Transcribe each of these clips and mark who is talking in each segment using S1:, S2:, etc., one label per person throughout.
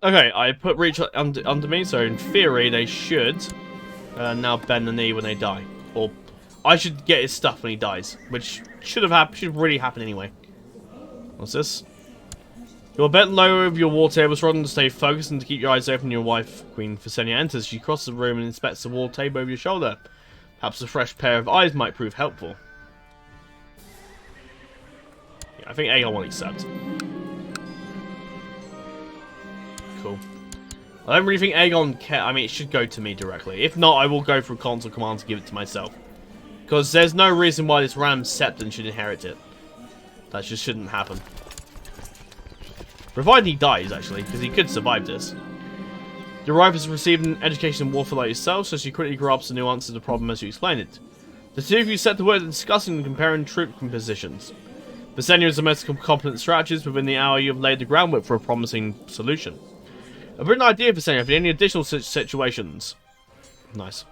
S1: Okay, I put reach under me, so in theory they should now bend the knee when they die. Or I should get his stuff when he dies, which should really happen anyway. What's this? You're bent low over your war table, struggling to stay focused and to keep your eyes open. Your wife, Queen Visenya, enters. She crosses the room and inspects the war table over your shoulder. Perhaps a fresh pair of eyes might prove helpful. Yeah, I think Aegon will accept. Cool. I don't really think Aegon can. I mean, it should go to me directly. If not, I will go through console command to give it to myself. Because there's no reason why this Ram Septon should inherit it. That just shouldn't happen. Provided he dies, actually, because he could survive this. Your wife has received an education in warfare like yourself, so she quickly grasps the nuances of the problem as you explain it. The two of you set to work discussing and comparing troop compositions. Visenya is the most competent strategist. Within the hour, you have laid the groundwork for a promising solution. A brilliant idea, Visenya, for any additional situations. Nice.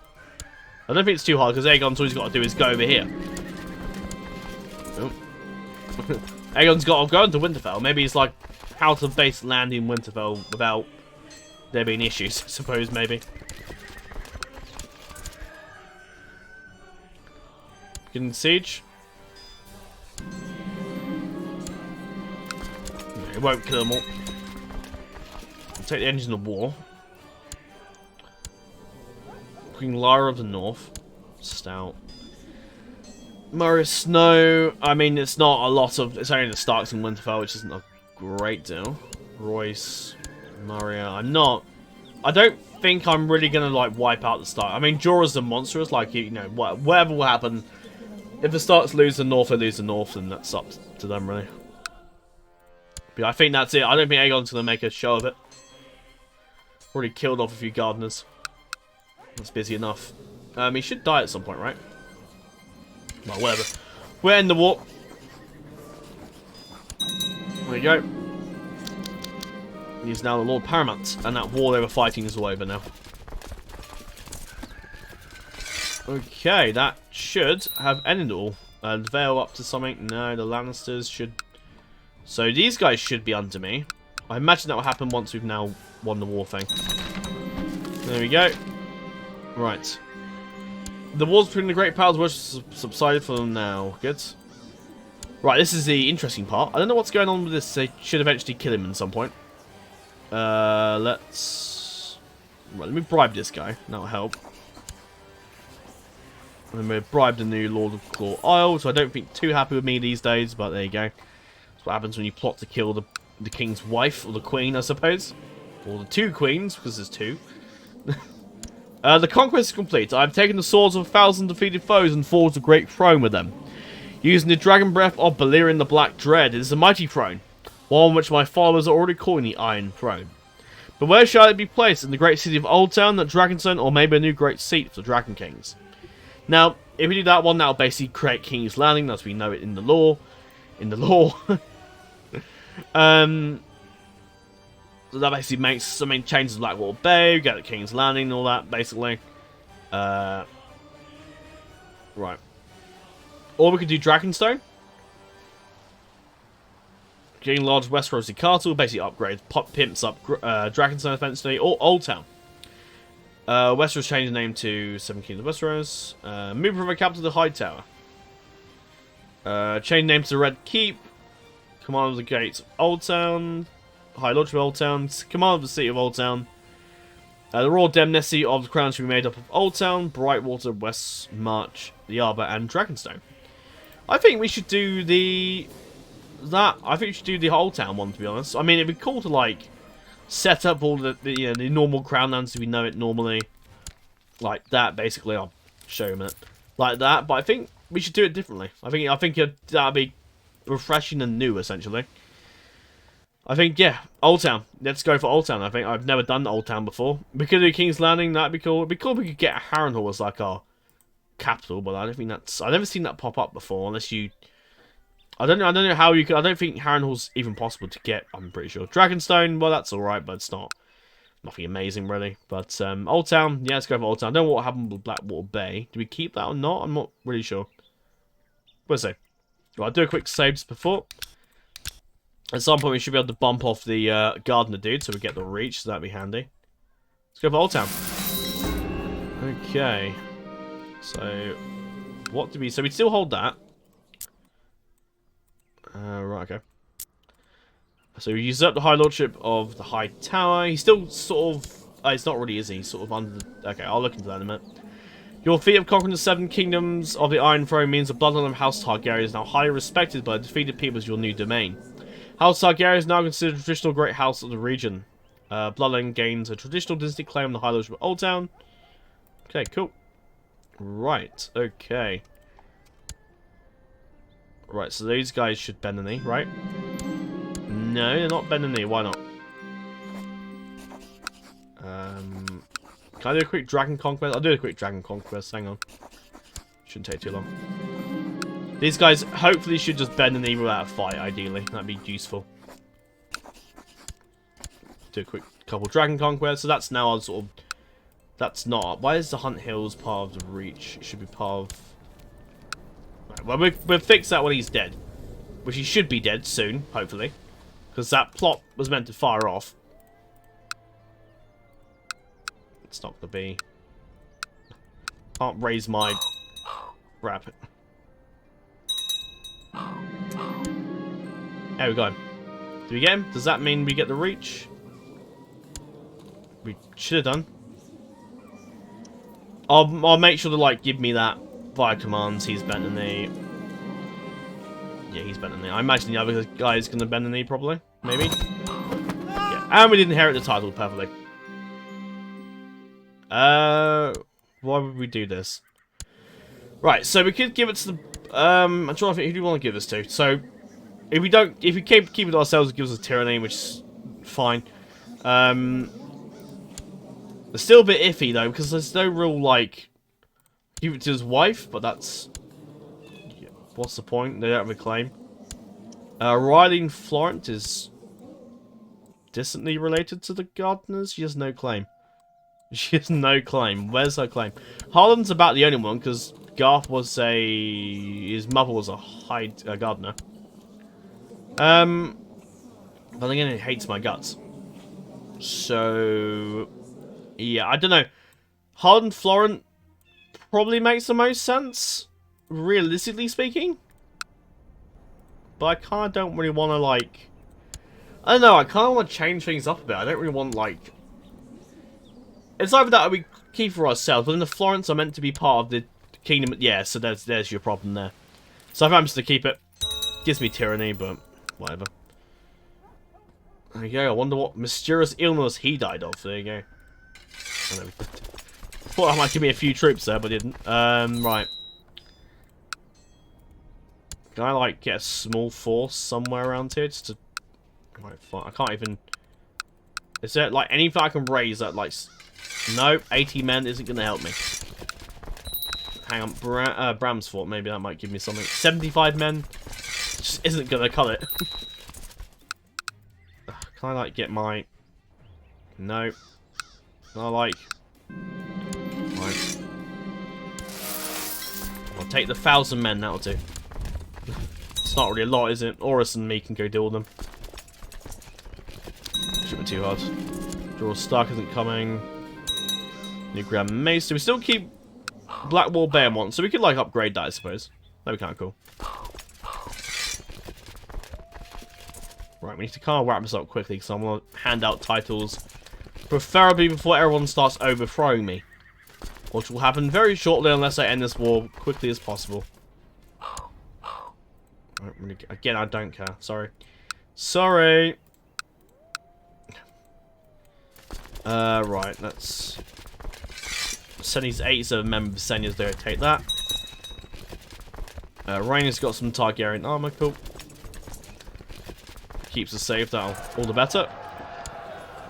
S1: I don't think it's too hard, because Aegon's all he's got to do is go over here. Oh. Aegon's got to go into Winterfell. Maybe he's like how to base land in Winterfell without there being issues, I suppose, maybe. Getting siege. No, it won't kill them all. Take the engine of war. Queen Lyra of the North. Stout. Murray Snow. I mean, it's not a lot of. It's only the Starks in Winterfell, which isn't a great deal. Royce. Maria. I don't think I'm really gonna like wipe out the Stark. I mean, Jorah's the monstrous. Like, you know, whatever will happen. If the Starks lose the North, they lose the North, and that's up to them, really. But I think that's it. I don't think Aegon's gonna make a show of it. Already killed off a few gardeners. That's busy enough. He should die at some point, right? Well, whatever. We're in the war. There you go. He's now the Lord Paramount, and that war they were fighting is all over now. Okay, that should have ended all. And Vale up to something. No, the Lannisters should. So these guys should be under me. I imagine that will happen once we've now won the war thing. There we go. Right. The wars between the great powers were subsided for them now. Good. Right, this is the interesting part. I don't know what's going on with this. They should eventually kill him at some point. Let's... Right, let me bribe this guy. That'll help. And then we've bribed the new Lord of Claw Isle, so I don't think too happy with me these days, but there you go. That's what happens when you plot to kill the king's wife, or the queen, I suppose. Or the two queens, because there's two. The conquest is complete. I have taken the swords of 1,000 defeated foes and forged a great throne with them. Using the dragon breath of Balerion the Black Dread, it is a mighty throne, one which my followers are already calling the Iron Throne. But where shall it be placed? In the great city of Old Town, the Dragonstone, or maybe a new great seat for the Dragon Kings? Now, if we do that one, that'll basically create King's Landing, as we know it in the lore. So that basically makes some changes to Blackwater Bay, we get the King's Landing and all that, basically. Right. Or we could do Dragonstone. Getting large Westeros Castle, basically upgrade, pimps up Dragonstone eventually, or Old Town. Westeros changed the name to Seven Kings of Westeros. Move from the capital to High Tower. Change name to Red Keep. Command of the Gates of Old Town. High Lodge of Old Town. Command of the City of Old Town. The Royal Demnesty of the Crown should be made up of Old Town, Brightwater, West March, the Arbor, and Dragonstone. I think we should do I think we should do the Old Town one, to be honest. I mean, it'd be cool to, like, set up all the normal Crown lands as we know it normally. Like that, basically. I'll show you a minute. Like that, but I think we should do it differently. I think that'd be refreshing and new, essentially. I think, yeah, Old Town. Let's go for Old Town. I think I've never done Old Town before. We could do King's Landing. That'd be cool. It'd be cool if we could get Harrenhal as like our capital, but I don't think that's. I've never seen that pop up before, unless you. I don't know how you could. I don't think Harrenhal's even possible to get. I'm pretty sure Dragonstone. Well, that's all right, but it's nothing amazing really. But Old Town. Yeah, let's go for Old Town. I don't know what happened with Blackwater Bay. Do we keep that or not? I'm not really sure. We'll see. Right, I'll do a quick saves before. At some point, we should be able to bump off the gardener dude, so we get the reach, so that'd be handy. Let's go for Old Town. Okay. So, what do we... So, we'd still hold that. Right, okay. So, we usurp the High Lordship of the High Tower. He's still sort of... it's not really, is he? Sort of under the... Okay, I'll look into that in a minute. Your feat of conquering the 7 kingdoms of the Iron Throne means the bloodline of House Targaryen is now highly respected by the defeated people as your new domain. House Targaryen is now considered a traditional great house of the region. Bloodline gains a traditional dynasty claim on the High Lordship of Old Town. Okay, cool. Right, okay. Right, so these guys should bend the knee, right? No, they're not bending the knee. Why not? Can I do a quick Dragon Conquest? I'll do a quick Dragon Conquest. Hang on. Shouldn't take too long. These guys hopefully should just bend the knee without a fight, ideally. That'd be useful. Do a quick couple Dragon Conquests. So that's now our sort of... That's not... Why is the Hunt Hills part of the Reach? It should be part of... Right, well, we'll fix that when he's dead. Which he should be dead soon, hopefully. Because that plot was meant to fire off. It's not going to be... Can't raise my... Crap. There we go. Do we get him? Does that mean we get the reach? We should have done. I'll make sure to, like, give me that via commands. He's bent the knee. Yeah, he's bent the knee. I imagine the other guy's going to bend the knee, probably. Maybe. Yeah. And we didn't inherit the title perfectly. Why would we do this? Right, so we could give it to the... I'm trying to think, who do we want to give this to? So, if we keep it ourselves, it gives us tyranny, which is fine. It's still a bit iffy, though, because there's no real, like... Give it to his wife, but that's... Yeah, what's the point? They don't have a claim. Rhaenys Florent is... distantly related to the Gardeners. She has no claim. She has no claim. Where's her claim? Harlan's about the only one, because Garth was his mother was a high gardener. But again, he hates my guts. So, yeah, I don't know. Harlan Florent probably makes the most sense, realistically speaking. But I kind of don't really want to, like... I don't know, I kind of want to change things up a bit. I don't really want, like... It's either that or we keep for ourselves, but then the Florents are meant to be part of the kingdom. Yeah, so there's your problem there. So if I'm just to keep it, gives me tyranny, but whatever. There you go. I wonder what mysterious illness he died of. There you go. I know. Thought I might give me a few troops there, but didn't. Right. Can I, like, get a small force somewhere around here just to... Right, fine. I can't even... Is there, like, anything I can raise that, like... Nope, 80 men isn't going to help me. Hang on, Bram's fort, maybe that might give me something. 75 men just isn't going to cut it. Can I, like, get my... No. Can I, like... Right. I'll take the 1,000 men, that'll do. It's not really a lot, is it? Horus and me can go deal with them. Shouldn't be too hard. Jorah Stark isn't coming. New Grand Mace. So we still keep Blackwall Bearmont, so we could, like, upgrade that, I suppose. That'd be kind of cool. Right, we need to kind of wrap this up quickly, because I'm going to hand out titles, preferably before everyone starts overthrowing me. Which will happen very shortly, unless I end this war quickly as possible. Again, I don't care. Sorry. Sorry! Right, let's... Send these 87 members of Visenya's there to take that. Rhaenys got some Targaryen armor, cool. Keeps us safe, that'll all the better.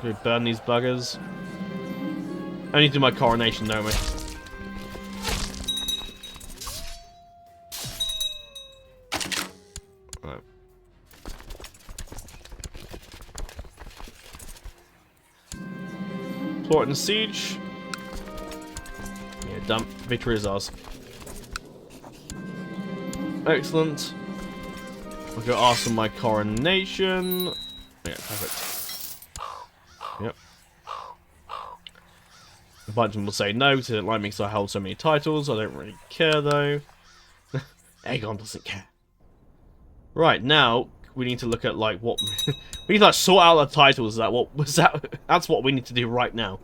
S1: We burn these buggers. I need to do my coronation, don't we? Right. Plot and siege. Dump. Victory is ours. Excellent. I'll go ask for my coronation. Yeah, perfect. Yep. A bunch of them will say no because they don't like me because I hold so many titles. I don't really care though. Aegon doesn't care. Right, now we need to look at like what we need to like sort out the titles. What was that? That's what we need to do right now.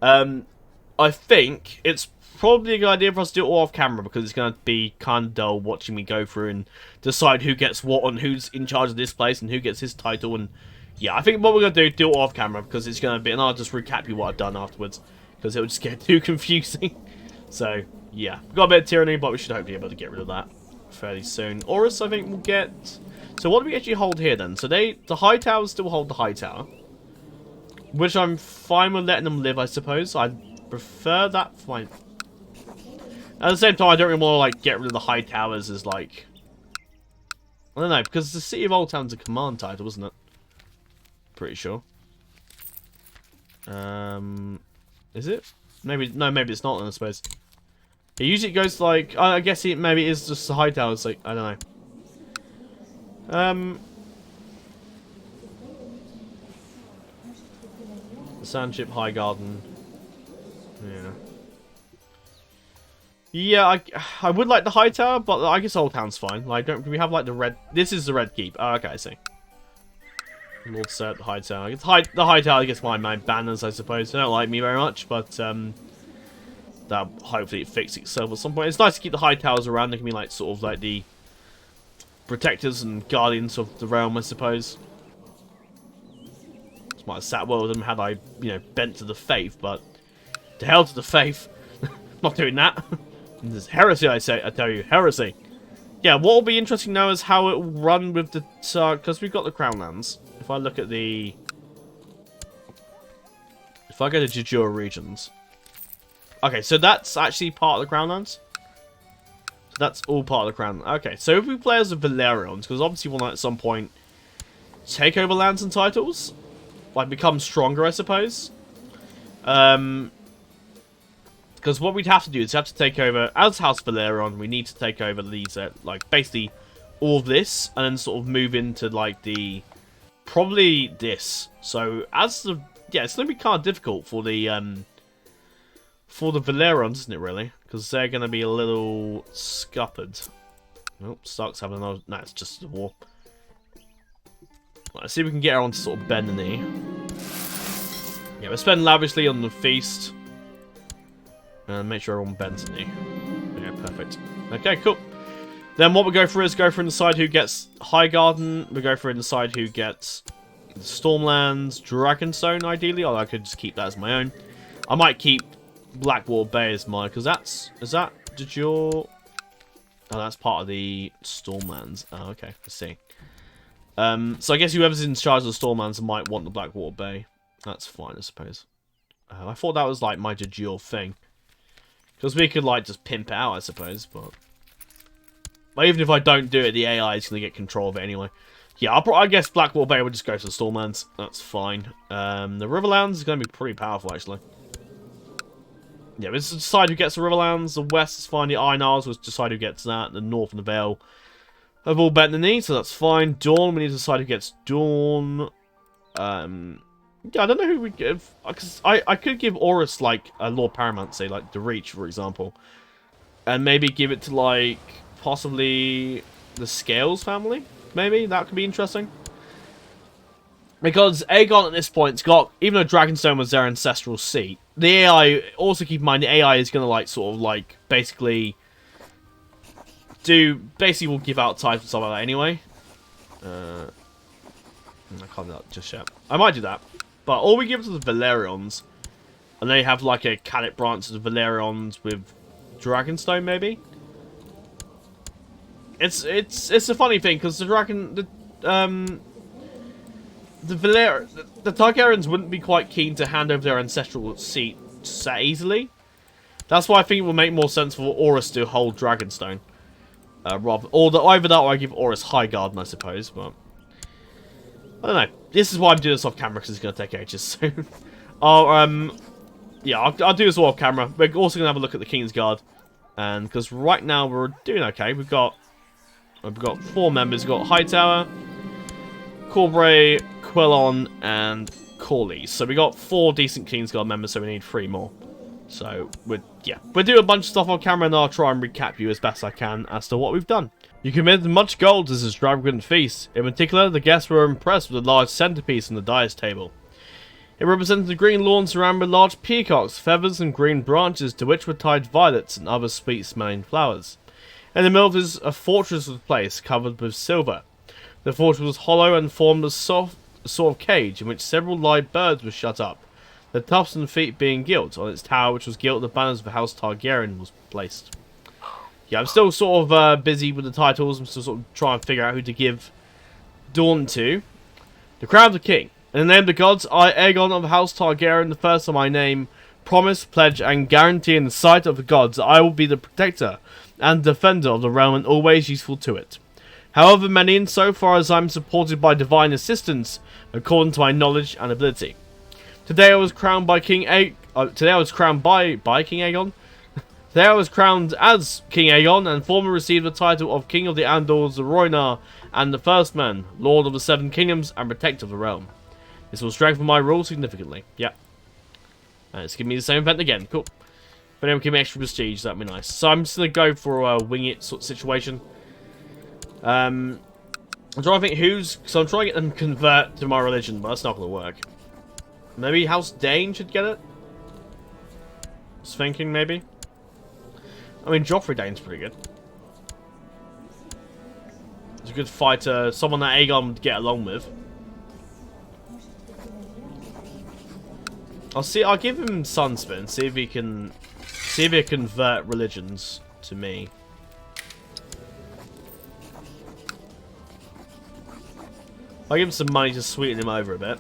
S1: I think it's probably a good idea for us to do it all off camera because it's going to be kind of dull watching me go through and decide who gets what and who's in charge of this place and who gets his title. And yeah, I think what we're going to do it all off camera because it's going to be, and I'll just recap you what I've done afterwards because it would just get too confusing. So yeah, we've got a bit of tyranny, but we should hopefully be able to get rid of that fairly soon. Orus, I think, will get. So what do we actually hold here then? So the high towers still hold the high tower, which I'm fine with letting them live, I suppose. I prefer that. Fine. At the same time, I don't really want to like get rid of the high towers as like, I don't know, because the City of Old Town's a command title, isn't it? Pretty sure. Is it? Maybe no, maybe it's not then, I suppose. It usually goes like, I guess maybe it is just the high towers, like, I don't know. The Sandship, High Garden. Yeah. Yeah, I would like the high tower, but I guess Old Town's fine. Like, do we have like the red? This is the red keep. Oh, okay, I see. Lord Sir, the high tower. It's the high tower gets my banners, I suppose. They don't like me very much, but that hopefully it fixes itself at some point. It's nice to keep the high towers around. They can be like sort of like the protectors and guardians of the realm, I suppose. This might have sat well with them had I, bent to the faith, but to hell to the faith. Not doing that. This is heresy, I tell you, heresy. Yeah, what will be interesting now is how it will run with the because we've got the Crown Lands. If I look at the, if I go to Jejura regions, okay, so that's actually part of the Crown Lands. So that's all part of the Crown. Okay, so if we play as the Valerions, because obviously we'll at some point take over lands and titles, like become stronger, I suppose. Because what we'd have to do is have to take over, as House Velaryon, we need to take over these, like, basically all of this, and then sort of move into, like, probably this. So, it's going to be kind of difficult for the Velaryons, isn't it, really? Because they're going to be a little scuppered. Oh, Stark's having another, no, it's just a war. Right, let's see if we can get her on to sort of bend the knee. Yeah, we're spending lavishly on the feast. And make sure everyone bends the knee. Yeah, perfect. Okay, cool. Then what we go for is go for and decide who gets High Garden. We go for and decide who gets Stormlands, Dragonstone, ideally. Or I could just keep that as my own. I might keep Blackwater Bay as mine, because did your... Oh, that's part of the Stormlands. Oh, okay, I see. So I guess whoever's in charge of the Stormlands might want the Blackwater Bay. That's fine, I suppose. I thought that was like my de jure thing. Because we could, like, just pimp it out, I suppose, but even if I don't do it, the AI is going to get control of it anyway. Yeah, I guess Blackwater Bay would just go to the Stormlands. That's fine. The Riverlands is going to be pretty powerful, actually. Yeah, let's decide who gets the Riverlands. The West is fine. The Iron Isles, we'll decide who gets that. The North and the Vale have all bent the knee, so that's fine. Dawn, we need to decide who gets Dawn. Yeah, I don't know who we give. Because I could give Orus, like, a Lord Paramount, say, like, the Reach, for example. And maybe give it to, like, possibly the Scales family? Maybe? That could be interesting. Because Aegon at this point's got, even though Dragonstone was their ancestral seat, the AI, also keep in mind, the AI is going to, like, sort of, like, basically will give out titles and stuff like that anyway. I can't do that just yet. I might do that. But all we give it to the Valerions, and they have like a cadet branch of the Valerions with Dragonstone, maybe. It's a funny thing because the Targaryens wouldn't be quite keen to hand over their ancestral seat that easily. That's why I think it would make more sense for Orus to hold Dragonstone, either that or I give Orus High Garden, I suppose, but. I don't know. This is why I'm doing this off camera because it's going to take ages. So, I'll do this all off camera. We're also going to have a look at the Kingsguard, and because right now we're doing okay. We've got We've got 4 members. We've got Hightower, Corbray, Quellon, and Corlys. So we got 4 decent Kingsguard members, so we need 3 more. So, we'll do a bunch of stuff on camera, and I'll try and recap you as best I can as to what we've done. You committed much gold to this extravagant feast. In particular, the guests were impressed with the large centerpiece on the dais table. It represented the green lawn surrounded with large peacocks, feathers, and green branches to which were tied violets and other sweet-smelling flowers. In the middle of this, a fortress was placed, covered with silver. The fortress was hollow and formed a soft sort of cage in which several live birds were shut up. The tufts and feet being gilt. On its tower, which was gilt, the banners of the House Targaryen was placed. Yeah, I'm still sort of busy with the titles. I'm still sort of trying to figure out who to give Dawn to. The crown of the king. In the name of the gods, I, Aegon of the House Targaryen, the first of my name, promise, pledge, and guarantee in the sight of the gods that I will be the protector and defender of the realm and always useful to it. However many, insofar as I am supported by divine assistance, according to my knowledge and ability. Today I was crowned by King Aegon. Today I was crowned by King Aegon. Today I was crowned as King Aegon, and formerly received the title of King of the Andals, the Rhaenyra, and the First Man, Lord of the Seven Kingdoms, and Protector of the Realm. This will strengthen my rule significantly. Yep. And it's giving me the same event again. Cool. But anyway, give me extra prestige. That'd be nice. So I'm just gonna go for a wing it sort of situation. I'm trying to think who's. So I'm trying to get them to convert to my religion, but that's not gonna work. Maybe House Dane should get it? I was thinking, maybe. I mean, Joffrey Dane's pretty good. He's a good fighter. Someone that Aegon would get along with. I'll give him Sunspin. See if he can convert religions to me. I'll give him some money to sweeten him over a bit.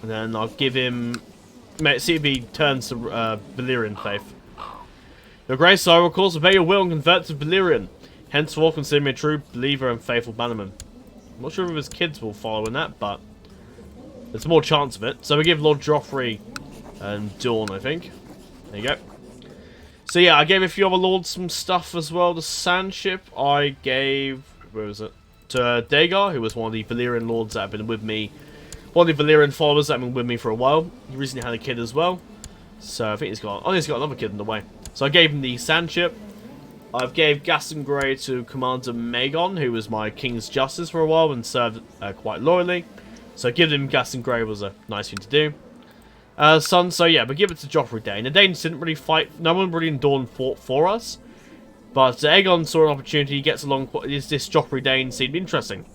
S1: And then I'll give him... see if he turns to Valyrian faith. Your Grace, I will of course obey your will and convert to Balerion. Henceforth consider me a true believer and faithful bannerman. I'm not sure if his kids will follow in that, but... there's more chance of it. So we give Lord Joffrey and Dawn, I think. There you go. So yeah, I gave a few other lords some stuff as well. The Sand Ship, I gave... where was it? To Dagar, who was one of the Valyrian lords that have been with me. One of the Valyrian followers that have been with me for a while. He recently had a kid as well. So I think he's got... oh, he's got another kid in the way. So I gave him the Sand Ship. I've gave Gaston Grey to Commander Magon, who was my King's Justice for a while and served quite loyally. So giving him Gaston Grey was a nice thing to do. So yeah, but give it to Joffrey Dane. The Danes didn't really fight. No one really in Dawn fought for us. But Aegon saw an opportunity. He gets along. This Joffrey Dane seemed interesting.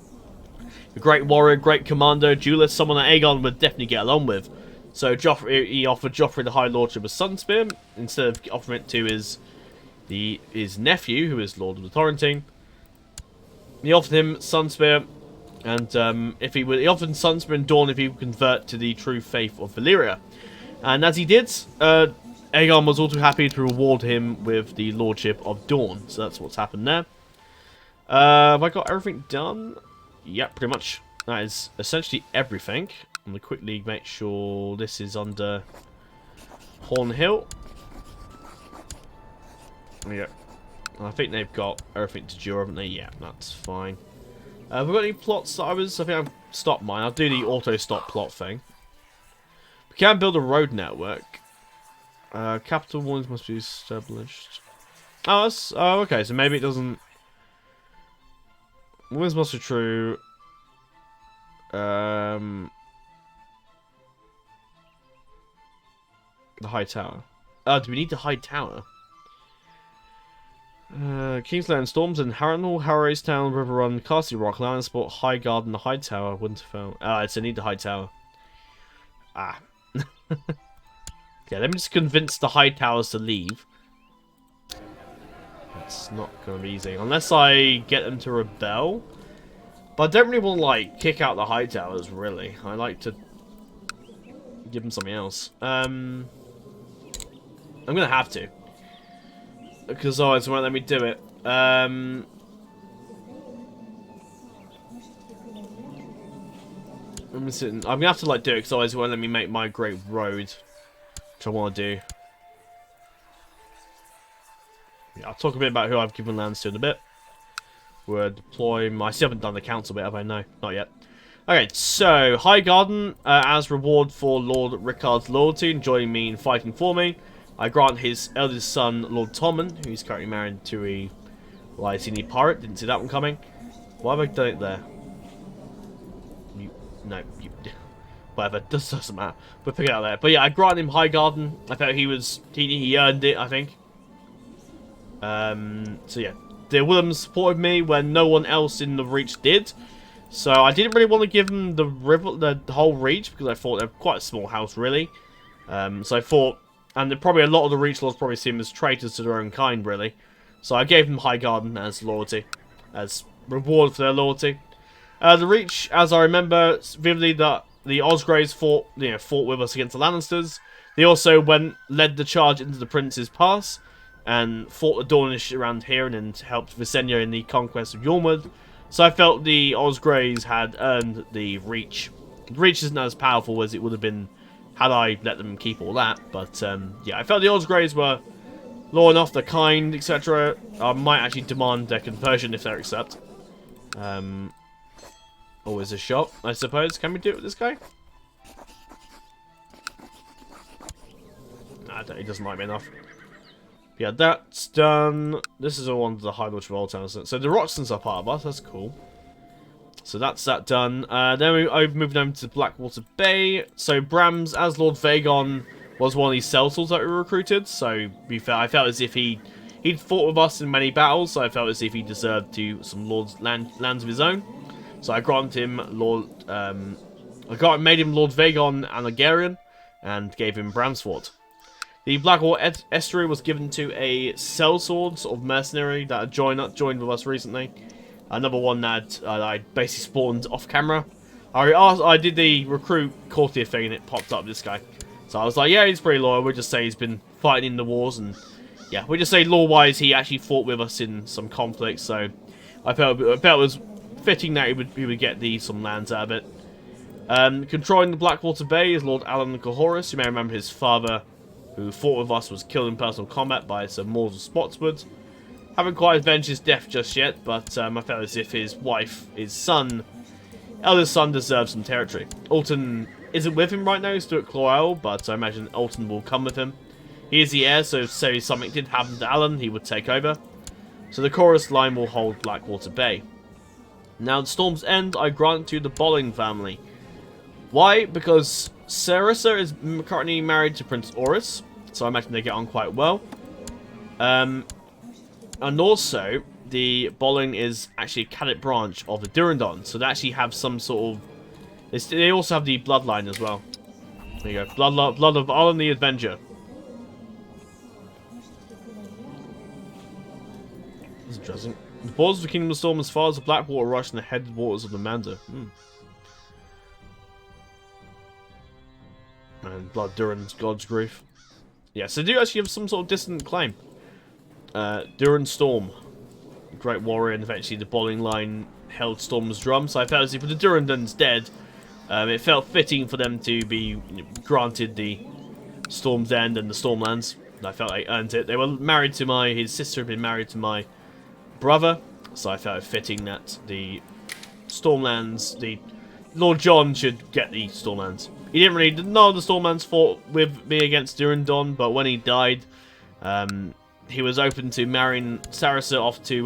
S1: A great warrior, great commander, duelist, someone that Aegon would definitely get along with. So he offered Joffrey the High Lordship of Sunspear instead of offering it to his nephew, who is Lord of the Torrentine. He offered him Sunspear, and he offered Sunspear and Dawn if he would convert to the true faith of Valyria. And as he did, Aegon was also happy to reward him with the Lordship of Dawn. So that's what's happened there. Have I got everything done? Yep, pretty much. That is essentially everything. I'm going to quickly make sure this is under Horn Hill. Yeah. I think they've got everything to do, haven't they? Yeah, that's fine. Have we got any plots that I think I've stopped mine. I'll do the auto-stop plot thing. We can build a road network. Capital warnings must be established. Oh, that's... oh, okay, so maybe it doesn't... warnings must be true. The High Tower. Do we need the High Tower? Kingsland Storms in Harrenhal, Harrow's Town, Riverrun, Castle Rock, Landsport, High Garden, the High Tower, Winterfell. It's I need the High Tower. Ah. Yeah, let me just convince the High Towers to leave. It's not gonna be easy. Unless I get them to rebel. But I don't really want to, like, kick out the High Towers, really. I like to give them something else. I'm gonna have to. Because otherwise they won't let me do it. I'm gonna have to, like, do it because otherwise they won't let me make my great road. Which I want to do. Yeah, I'll talk a bit about who I've given lands to in a bit. We're deploying. I still haven't done the council bit, have I? No, not yet. Okay, so Highgarden, as reward for Lord Rickard's loyalty and joining me in fighting for me, I grant his eldest son, Lord Tommen, who's currently married to a Lycini pirate. Didn't see that one coming. Why have I done it there? Whatever, doesn't matter. We'll pick it out there. But yeah, I granted him Highgarden. I felt he earned it, I think. So yeah, the Willems supported me when no one else in the Reach did. So I didn't really want to give them the whole Reach because I thought they're quite a small house, really. So I thought, and probably a lot of the Reach lords probably see them as traitors to their own kind, really. So I gave them Highgarden as loyalty, as reward for their loyalty. The Reach, as I remember vividly, that the Osgreys fought with us against the Lannisters. They also led the charge into the Prince's Pass and fought the Dornish around here and then helped Visenya in the conquest of Yormwood. So I felt the Osgreys had earned the Reach. The Reach isn't as powerful as it would have been had I let them keep all that. But yeah, I felt the Osgreys were loyal enough, they're kind, etc. I might actually demand their conversion if they're accept. Always a shot, I suppose. Can we do it with this guy? Nah, he doesn't like me enough. Yeah, that's done. This is all under the High Lord of Old Town. So the Roxtons are part of us. That's cool. So that's that done. Then I moved over to Blackwater Bay. So Brams, as Lord Vaegon, was one of these sellswords that we recruited. So I felt as if he'd fought with us in many battles. So I felt as if he deserved some lands of his own. So I granted him made him Lord Vaegon and Aerion, and gave him Bramsford. The Blackwater Estuary was given to a sellsword, sort of mercenary that had joined with us recently. Another one that I basically spawned off camera. I did the recruit courtier thing and it popped up this guy. So I was like, yeah, he's pretty loyal. We'll just say he's been fighting in the wars, and yeah, we just say lore-wise he actually fought with us in some conflicts. So I felt it was fitting that he would get some lands out of it. Controlling the Blackwater Bay is Lord Aegon Targaryen. You may remember his father, who fought with us, was killed in personal combat by Sir Mors of Spotswood. Haven't quite avenged his death just yet, but I felt as if his eldest son deserves some territory. Alton isn't with him right now, he's still at Claw Isle, but I imagine Alton will come with him. He is the heir, so if something did happen to Alan, he would take over. So the chorus line will hold Blackwater Bay. Now, at Storm's End, I grant to the Bolling family. Why? Because Sarissa is currently married to Prince Orys, so I imagine they get on quite well. And also, the Bolling is actually a cadet branch of the Durrandon, so they actually have some sort of... They also have the bloodline as well. There you go. Blood of Alan the Avenger. That's interesting. The borders of the Kingdom of Storm as far as the Blackwater rush and the headwaters of the Manda. And Blood Duran's God's Grief. Yeah, so they do actually have some sort of distant claim. Duran Storm, great warrior, and eventually the Bolling line held Storm's drum. So I felt as if with the Durrandon's dead, it felt fitting for them to be granted the Storm's End and the Stormlands. I felt they earned it. They were married to his sister had been married to my brother, so I felt it fitting that the Stormlands, the Lord John should get the Stormlands. He didn't really, none of the Stormlands fought with me against Durrandon, but when he died, he was open to marrying Sarissa off to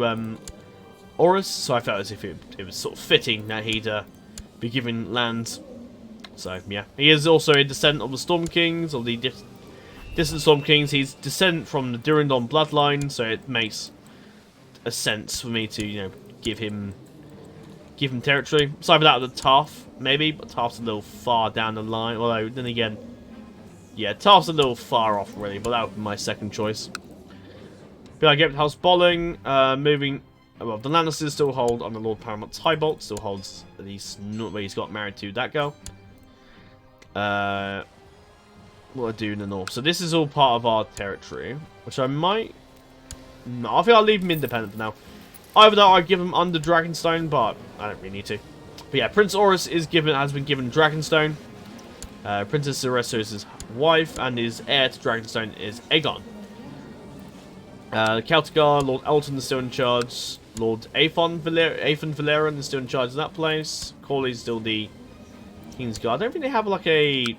S1: Orys, so I felt as if it was sort of fitting that he'd be given lands. So yeah, he is also a descendant of the Storm Kings, of the distant Storm Kings. He's descendant from the Durrandon bloodline, so it makes a sense for me to give him territory. Aside from that, the Tarth maybe, but Tarth's a little far down the line. Although then again, yeah, Tarth's a little far off really, but that would be my second choice. But I get House Bolling, moving. Well, the Lannisters still hold on the Lord Paramount Tybolt, still holds at least where he's got married to that girl. What I do in the north. So this is all part of our territory, which I might. No, I think I'll leave him independent for now. Either that, I give him under Dragonstone, but I don't really need to. But yeah, Prince Orys has been given Dragonstone. Princess Sarissa is his wife, and his heir to Dragonstone is Aegon. Celtic Guard, Lord Elton is still in charge. Lord Aegon Valerion is still in charge of that place. Corley's still the King's Guard. I don't think they have like a...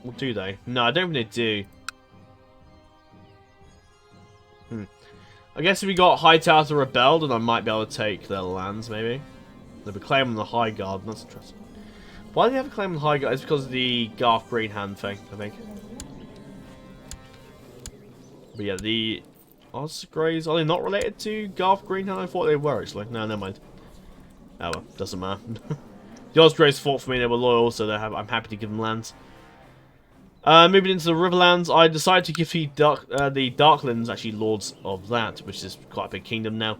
S1: Or do they? No, I don't think they do. I guess if we got Hightower to rebel, then I might be able to take their lands, maybe. They have a claim on the High Guard, and that's interesting. Why do they have a claim on the High Guard? It's because of the Garth Greenhand thing, I think. But yeah, the Ospreys, are they not related to Garth Greenhand? I thought they were, actually. No, never mind. Oh well, doesn't matter. The Ospreys fought for me, they were loyal, so I'm happy to give them lands. Moving into the Riverlands, I decided to give the Darklands actually lords of that, which is quite a big kingdom now.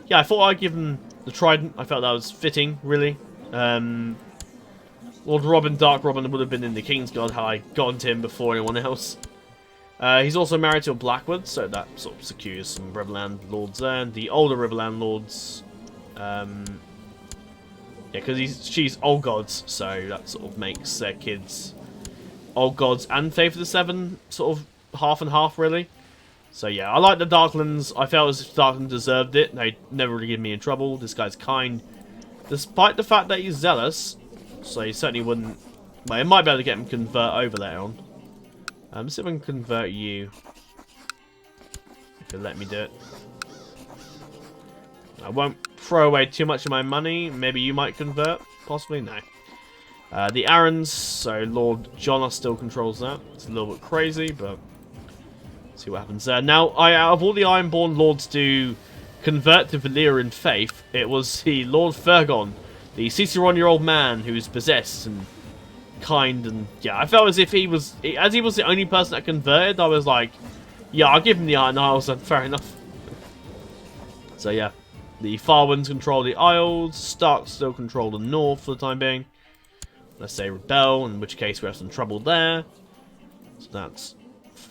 S1: Yeah, I thought I'd give them the Trident. I felt that was fitting, really. Lord Robin, Dark Robin, would have been in the King's Guard had I gotten to him before anyone else. He's also married to a Blackwood, so that sort of secures some Riverland lords there. And the older Riverland lords, yeah, because she's old gods, so that sort of makes their kids old gods and Faith of the Seven, sort of half and half, really. So yeah, I like the Darklands. I felt as if Darklands deserved it. They never really give me in trouble. This guy's kind, despite the fact that he's zealous. So he certainly wouldn't... Well, it might be able to get him to convert over later on. See if I can convert you. If you'll let me do it. I won't throw away too much of my money. Maybe you might convert. Possibly, no. The Aarons, so Lord Jonah still controls that. It's a little bit crazy, but see what happens there. Now, out of all the Ironborn lords to convert to Valyrian faith, it was the Lord Fergon, the 61-year-old man who's possessed and kind, and yeah, I felt as if he was the only person that converted. I was like, yeah, I'll give him the Iron Isles, and fair enough. So yeah, the Farwinds control the Isles. Stark still control the North for the time being. Let's say rebel, in which case we have some trouble there. So that's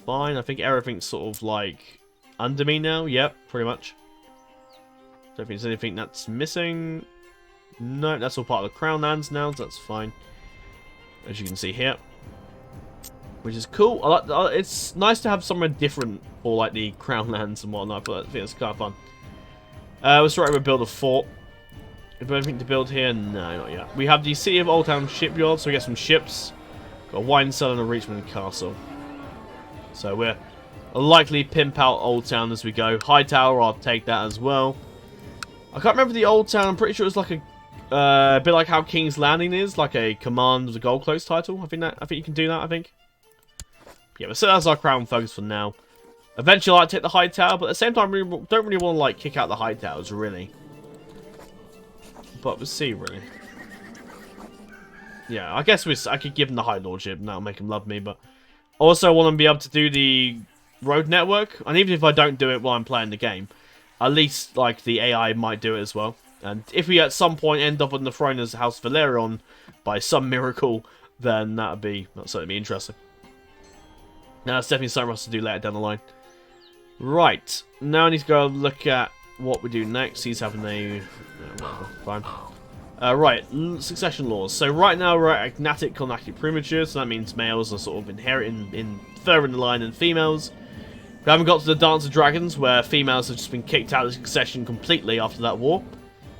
S1: fine. I think everything's sort of like under me now. Yep, pretty much. Don't think there's anything that's missing. No, that's all part of the Crown Lands now, so that's fine. As you can see here. Which is cool. It's nice to have somewhere different for like the Crown Lands and whatnot, but I think it's kind of fun. We're starting to build a fort. Have we anything to build here? No, not yet. We have the City of Old Town Shipyard, so we get some ships. Got a wine cellar and a Richmond Castle. So we're likely pimp out Old Town as we go. Hightower, I'll take that as well. I can't remember the Old Town. I'm pretty sure it's like a bit like how King's Landing is, like a Command of the Gold Close title. I think you can do that. I think. Yeah, but so that's our crown focus for now. Eventually, I'd take the Hightower, but at the same time, we don't really want to like kick out the Hightowers, really. But we'll see, really. Yeah, I guess I could give him the High Lordship, and that'll make him love me, but also want to be able to do the road network, and even if I don't do it while I'm playing the game, at least, like, the AI might do it as well. And if we at some point end up on the throne as House Velaryon by some miracle, then that'll certainly be interesting. Now, that's definitely something for us to do later down the line. Right, now I need to go look at what we do next. He's having a... fine. Right, succession laws. So right now we're at agnatic climactic premature, so that means males are sort of inheriting further in the line than females. We haven't got to the Dance of Dragons, where females have just been kicked out of succession completely after that war,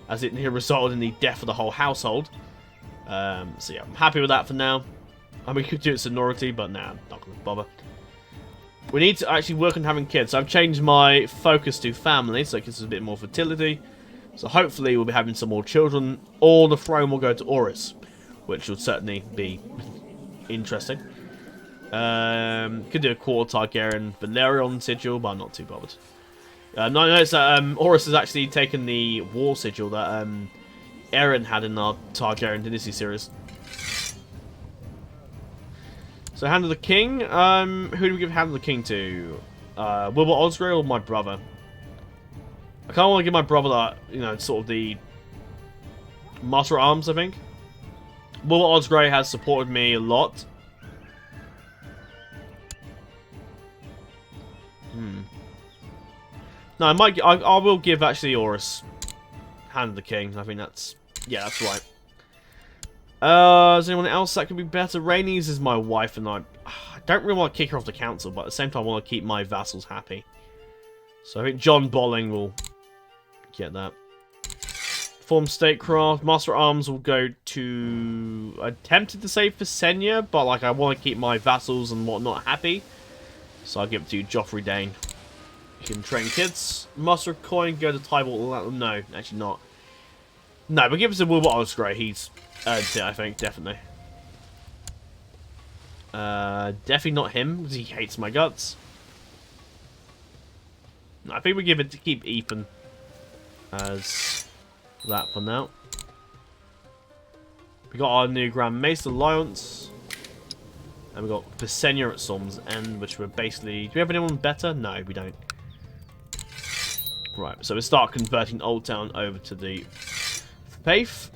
S1: as it resulted in the death of the whole household. So yeah, I'm happy with that for now. I mean, we could do it sonority, but nah, I'm not going to bother. We need to actually work on having kids. So I've changed my focus to family, so it gives us a bit more fertility. So hopefully we'll be having some more children, or the throne will go to Orys, which will certainly be interesting. Could do a quarter Targaryen Valerion sigil, but I'm not too bothered. Notice that Orys has actually taken the war sigil that Aerion had in our Targaryen Dynasty series. So, Hand of the King. Who do we give Hand of the King to? Wilbur Osgrey or my brother? I kind of want to give my brother that, you know, sort of the Master at Arms, I think. Wilbur Osgrey has supported me a lot. No, I will give actually Orys Hand of the King. I think that's... Yeah, that's right. Is there anyone else that could be better? Rhaenys is my wife, and I don't really want to kick her off the council, but at the same time I want to keep my vassals happy. So I think John Bolling will get that. Form Statecraft. Master at Arms will go to... I attempted to say Visenya, but like I want to keep my vassals and whatnot happy. So I'll give it to Joffrey Dane. You can train kids. Master of Coin, go to Tybalt. No, actually not. No, but give it to Wilbur Osgrey. He's earned it, I think, definitely. Definitely not him, because he hates my guts. No, I think we give it to keep Ethan as that for now. We got our new Grand Mace Alliance. And we got Visenya at Storm's End, which we're basically... Do we have anyone better? No, we don't. Right, so we start converting Old Town over to the Faith.